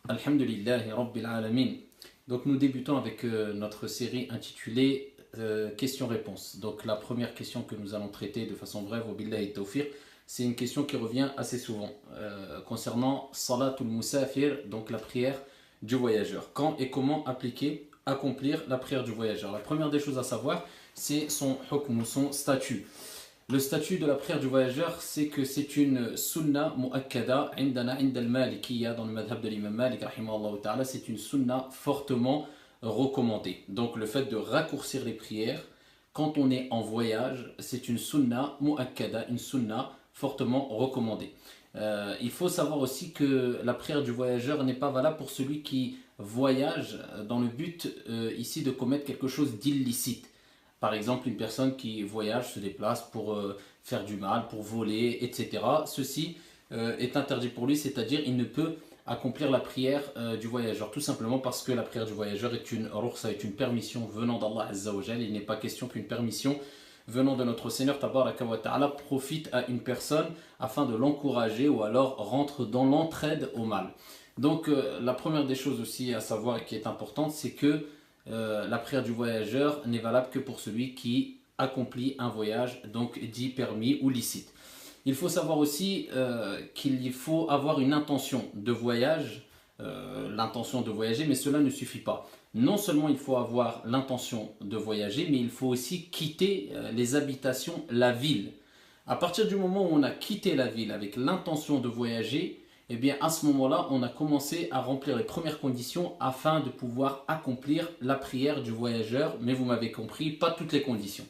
Alhamdulillahi Rabbil Alamin. Donc nous débutons avec notre série intitulée questions-réponses. Donc la première question que nous allons traiter de façon brève au billahi tawfiq, c'est une question qui revient assez souvent concernant Salatul Musafir, donc la prière du voyageur. Quand et comment accomplir la prière du voyageur. La première des choses à savoir, c'est son hukm, son statut. Le statut de la prière du voyageur, c'est que c'est une sunna mu'akkada indana indal malikiyya, dans le madhab de l'imam Malik rahimahullah ta'ala, c'est une sunna fortement recommandée. Donc le fait de raccourcir les prières quand on est en voyage, c'est une sunna mu'akkada, une sunna fortement recommandée. Il faut savoir aussi que la prière du voyageur n'est pas valable pour celui qui voyage dans le but ici de commettre quelque chose d'illicite. Par exemple, une personne qui voyage, se déplace pour faire du mal, pour voler, etc. Ceci est interdit pour lui, c'est-à-dire il ne peut accomplir la prière du voyageur, tout simplement parce que la prière du voyageur est une rukhsa, est une permission venant d'Allah Azza wa Jal. Il n'est pas question qu'une permission venant de notre Seigneur Tabaraka wa Ta'ala profite à une personne afin de l'encourager ou alors rentre dans l'entraide au mal. Donc la première des choses aussi à savoir et qui est importante, c'est que la prière du voyageur n'est valable que pour celui qui accomplit un voyage, donc dit permis ou licite. Il faut savoir aussi qu'il faut avoir une intention de voyage, l'intention de voyager, mais cela ne suffit pas. Non seulement il faut avoir l'intention de voyager, mais il faut aussi quitter les habitations, la ville. À partir du moment où on a quitté la ville avec l'intention de voyager, eh bien à ce moment-là, on a commencé à remplir les premières conditions afin de pouvoir accomplir la prière du voyageur. Mais vous m'avez compris, pas toutes les conditions.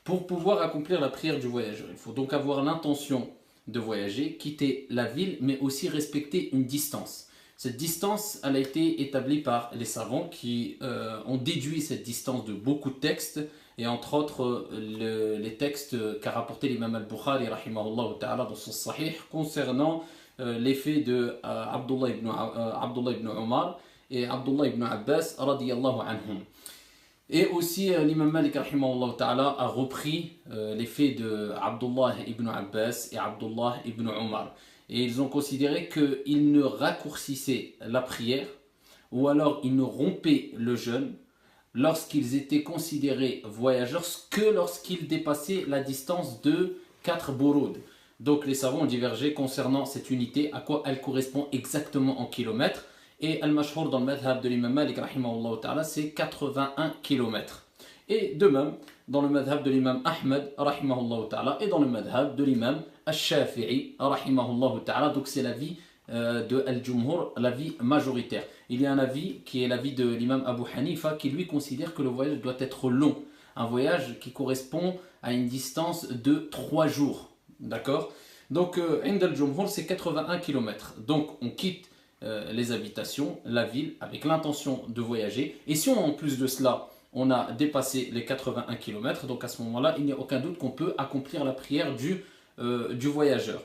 Pour pouvoir accomplir la prière du voyageur, il faut donc avoir l'intention de voyager, quitter la ville, mais aussi respecter une distance. Cette distance, elle a été établie par les savants qui ont déduit cette distance de beaucoup de textes, et entre autres les textes qu'a rapporté l'imam al-Bukhari rahimahullah ta'ala dans son sahih concernant l'effet de Abdullah ibn Omar et Abdullah ibn Abbas radiyallahu anhum. Et aussi l'imam Malik rahimahullah ta'ala a repris l'effet de Abdullah ibn Abbas et Abdullah ibn Omar. Et ils ont considéré qu'ils ne raccourcissaient la prière ou alors ils ne rompaient le jeûne lorsqu'ils étaient considérés voyageurs que lorsqu'ils dépassaient la distance de 4 burud. Donc les savants ont divergé concernant cette unité, à quoi elle correspond exactement en kilomètres. Et al-mashhur dans le madhab de l'imam Malik rahimahullah ta'ala, c'est 81 kilomètres. Et de même, dans le madhab de l'imam Ahmed rahimahullah ta'ala et dans le madhab de l'imam al-Shafi'i rahimahullah ta'ala, donc c'est l'avis de al-Jumhur, l'avis majoritaire. Il y a un avis qui est l'avis de l'imam Abu Hanifa qui lui considère que le voyage doit être long. Un voyage qui correspond à une distance de 3 jours. D'accord? Donc, Ind al-Jumhur, c'est 81 km. Donc, on quitte les habitations, la ville, avec l'intention de voyager. Et si en plus de cela, on a dépassé les 81 km, donc à ce moment-là, il n'y a aucun doute qu'on peut accomplir la prière du voyageur.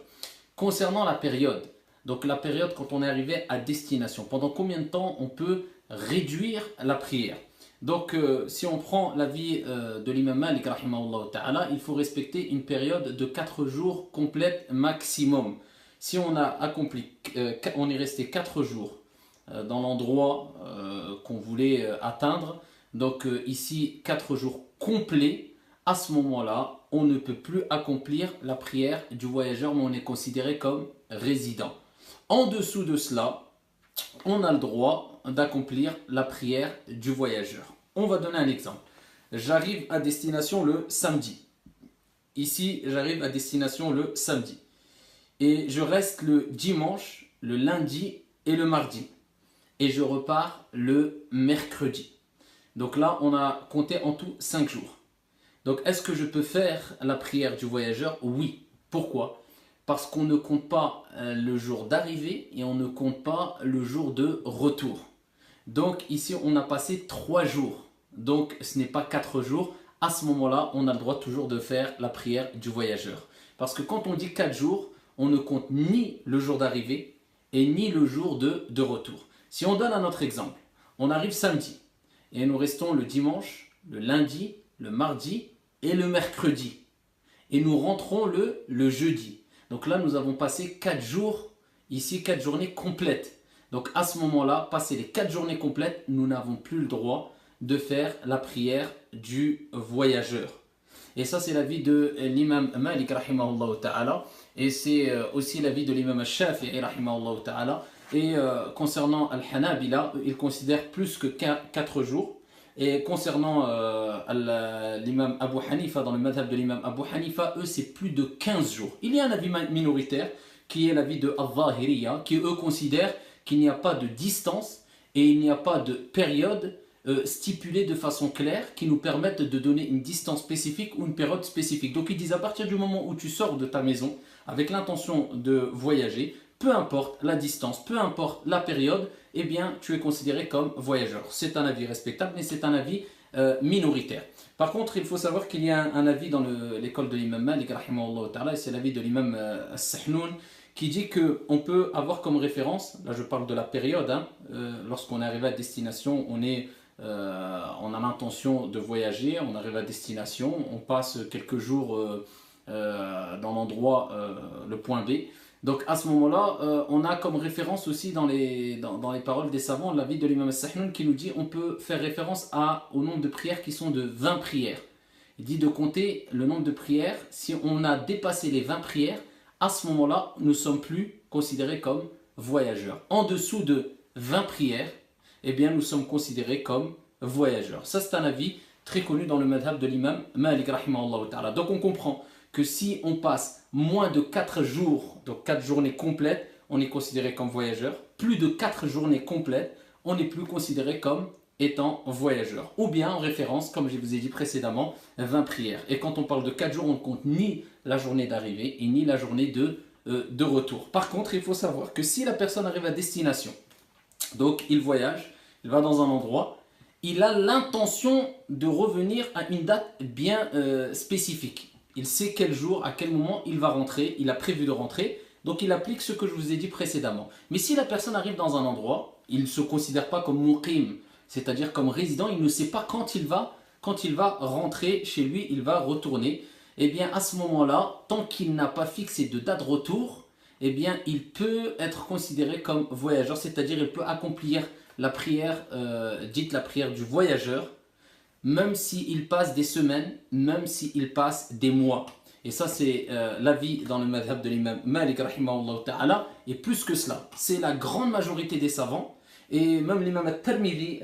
Concernant la période, donc la période quand on est arrivé à destination, pendant combien de temps on peut réduire la prière? Donc, si on prend l'avis de l'imam Malik rahimahullah ta'ala, il faut respecter une période de 4 jours complète maximum. Si on a accompli, on est resté 4 jours dans l'endroit qu'on voulait atteindre, donc ici 4 jours complets, à ce moment-là, on ne peut plus accomplir la prière du voyageur, mais on est considéré comme résident. En dessous de cela, on a le droit d'accomplir la prière du voyageur. On va donner un exemple. J'arrive à destination le samedi. Ici, j'arrive à destination le samedi. Et je reste le dimanche, le lundi et le mardi. Et je repars le mercredi. Donc là, on a compté en tout 5 jours. Donc, est-ce que je peux faire la prière du voyageur? Oui. Pourquoi? Parce qu'on ne compte pas le jour d'arrivée et on ne compte pas le jour de retour. Donc ici on a passé 3 jours. Donc ce n'est pas 4 jours. À ce moment-là, on a le droit toujours de faire la prière du voyageur. Parce que quand on dit 4 jours, on ne compte ni le jour d'arrivée et ni le jour de retour. Si on donne un autre exemple, on arrive samedi et nous restons le dimanche, le lundi, le mardi et le mercredi. Et nous rentrons le jeudi. Donc là, nous avons passé 4 jours, ici 4 journées complètes. Donc à ce moment-là, passer les 4 journées complètes, nous n'avons plus le droit de faire la prière du voyageur. Et ça, c'est l'avis de l'imam Malik, rahimahullah ta'ala. Et c'est aussi l'avis de l'imam Shafi'i, rahimahullah ta'ala. Et concernant Al-Hanabila, ils considèrent plus que 4 jours. Et concernant l'imam Abu Hanifa, dans le madhab de l'imam Abu Hanifa, eux, c'est plus de 15 jours. Il y a un avis minoritaire, qui est l'avis de Al-Zahiriya, qui eux considèrent qu'il n'y a pas de distance et il n'y a pas de période stipulée de façon claire qui nous permettent de donner une distance spécifique ou une période spécifique. Donc ils disent à partir du moment où tu sors de ta maison avec l'intention de voyager, peu importe la distance, peu importe la période, eh bien tu es considéré comme voyageur. C'est un avis respectable, mais c'est un avis minoritaire. Par contre, il faut savoir qu'il y a un avis dans l'école de l'imam Malik, rahimahullah ta'ala, et c'est l'avis de l'imam As-Sahnoun, qui dit qu'on peut avoir comme référence, là je parle de la période, hein, lorsqu'on arrive à destination, on a l'intention de voyager, on arrive à destination, on passe quelques jours dans l'endroit, le point B. Donc à ce moment-là, on a comme référence aussi dans les paroles des savants l'avis de l'imam As-Sahnoun qui nous dit on peut faire référence au nombre de prières qui sont de 20 prières. Il dit de compter le nombre de prières, si on a dépassé les 20 prières, à ce moment-là, nous ne sommes plus considérés comme voyageurs. En dessous de 20 prières, eh bien, nous sommes considérés comme voyageurs. Ça, c'est un avis très connu dans le madhab de l'imam Malik, rahimahullah ta'ala. Donc, on comprend que si on passe moins de 4 jours, donc 4 journées complètes, on est considéré comme voyageur. Plus de 4 journées complètes, on n'est plus considéré comme étant voyageur. Ou bien en référence, comme je vous ai dit précédemment, 20 prières. Et quand on parle de 4 jours, on ne compte ni la journée d'arrivée et ni la journée de retour. Par contre, il faut savoir que si la personne arrive à destination, donc il voyage, il va dans un endroit, il a l'intention de revenir à une date bien spécifique. Il sait quel jour, à quel moment il va rentrer, il a prévu de rentrer, donc il applique ce que je vous ai dit précédemment. Mais si la personne arrive dans un endroit, il ne se considère pas comme muqim, c'est-à-dire comme résident, il ne sait pas quand il va rentrer chez lui, il va retourner. Eh bien à ce moment-là, tant qu'il n'a pas fixé de date de retour, eh bien il peut être considéré comme voyageur, c'est-à-dire il peut accomplir la prière, dite la prière du voyageur, même s'il passe des semaines, même s'il passe des mois. Et ça c'est l'avis dans le madhab de l'imam Malik, rahimahullah ta'ala, et plus que cela, c'est la grande majorité des savants. Et même l'imam al-Tirmidhi,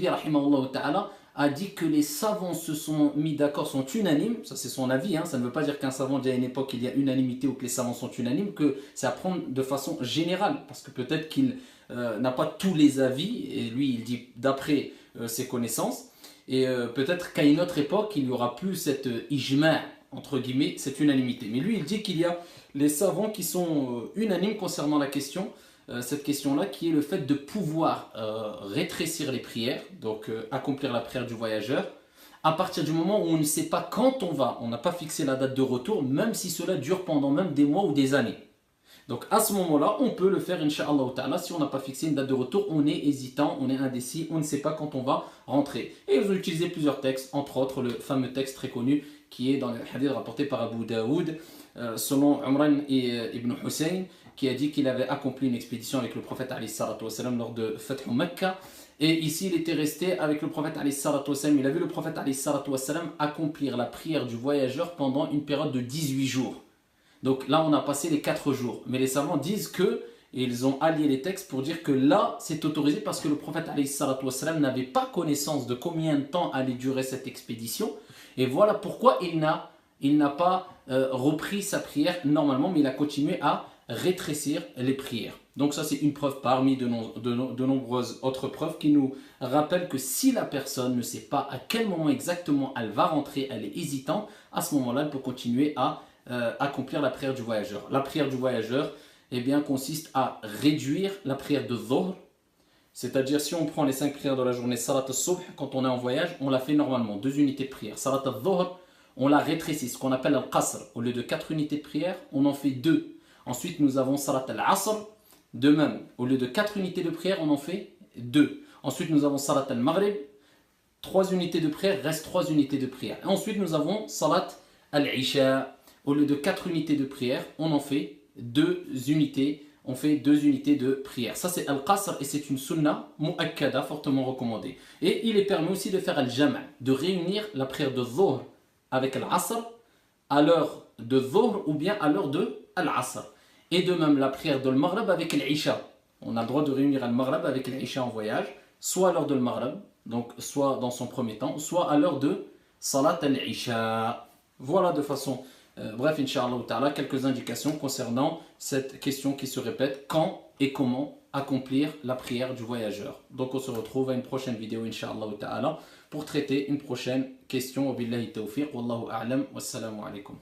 rahimahullah ta'ala, a dit que les savants se sont mis d'accord, sont unanimes, ça c'est son avis, hein, ça ne veut pas dire qu'un savant dit à une époque il y a unanimité ou que les savants sont unanimes, que c'est à prendre de façon générale, parce que peut-être qu'il n'a pas tous les avis, et lui il dit d'après ses connaissances, et peut-être qu'à une autre époque il n'y aura plus cette ijma', entre guillemets, cette unanimité. Mais lui il dit qu'il y a les savants qui sont unanimes concernant la question, cette question-là, qui est le fait de pouvoir rétrécir les prières, donc accomplir la prière du voyageur, à partir du moment où on ne sait pas quand on va, on n'a pas fixé la date de retour, même si cela dure pendant même des mois ou des années. Donc à ce moment-là, on peut le faire, incha'Allah ta'ala, si on n'a pas fixé une date de retour, on est hésitant, on est indécis, on ne sait pas quand on va rentrer. Et ils ont utilisé plusieurs textes, entre autres le fameux texte très connu qui est dans le hadith rapporté par Abu Daoud, selon Umran et Ibn Hussein, qui a dit qu'il avait accompli une expédition avec le prophète ﷺ lors de Fath Mecca. Et ici, il était resté avec le prophète ﷺ. Il a vu le prophète ﷺ accomplir la prière du voyageur pendant une période de 18 jours. Donc là, on a passé les 4 jours. Mais les savants disent que, et ils ont allié les textes pour dire que là, c'est autorisé parce que le prophète ﷺ n'avait pas connaissance de combien de temps allait durer cette expédition. Et voilà pourquoi il n'a pas repris sa prière normalement, mais il a continué à rétrécir les prières. Donc ça c'est une preuve parmi de nombreuses autres preuves qui nous rappellent que si la personne ne sait pas à quel moment exactement elle va rentrer, elle est hésitante, à ce moment-là elle peut continuer à accomplir la prière du voyageur. La prière du voyageur eh bien, consiste à réduire la prière de Dhuhr, c'est-à-dire si on prend les 5 prières de la journée, Salat al-Subh, quand on est en voyage, on la fait normalement, 2 unités de prière. Salat al-Dhuhr, on la rétrécit, ce qu'on appelle al-Qasr. Au lieu de 4 unités de prière, on en fait 2. Ensuite, nous avons Salat al-Asr. De même, au lieu de 4 unités de prière, on en fait 2. Ensuite, nous avons Salat al-Maghrib. 3 unités de prière, reste 3 unités de prière. Et ensuite, nous avons Salat al-Isha. Au lieu de 4 unités de prière, on en fait 2 unités on fait 2 unités de prière. Ça c'est al-qasr et c'est une sunna mu'akkada, fortement recommandée. Et il est permis aussi de faire al-jam', de réunir la prière de dhuhr avec al-asr à l'heure de dhuhr ou bien à l'heure de al-asr. Et de même la prière de al-maghrib avec al-isha. On a le droit de réunir al-maghrib avec al-isha en voyage, soit à l'heure de al-maghrib, donc soit dans son premier temps, soit à l'heure de salat al-isha. Voilà de façon bref, Inch'Allah Ta'ala, quelques indications concernant cette question qui se répète, quand et comment accomplir la prière du voyageur. Donc on se retrouve à une prochaine vidéo, Inch'Allah Ta'ala, pour traiter une prochaine question. Wa billahi tawfiq, wallahu a'lam, wassalamu alaikum.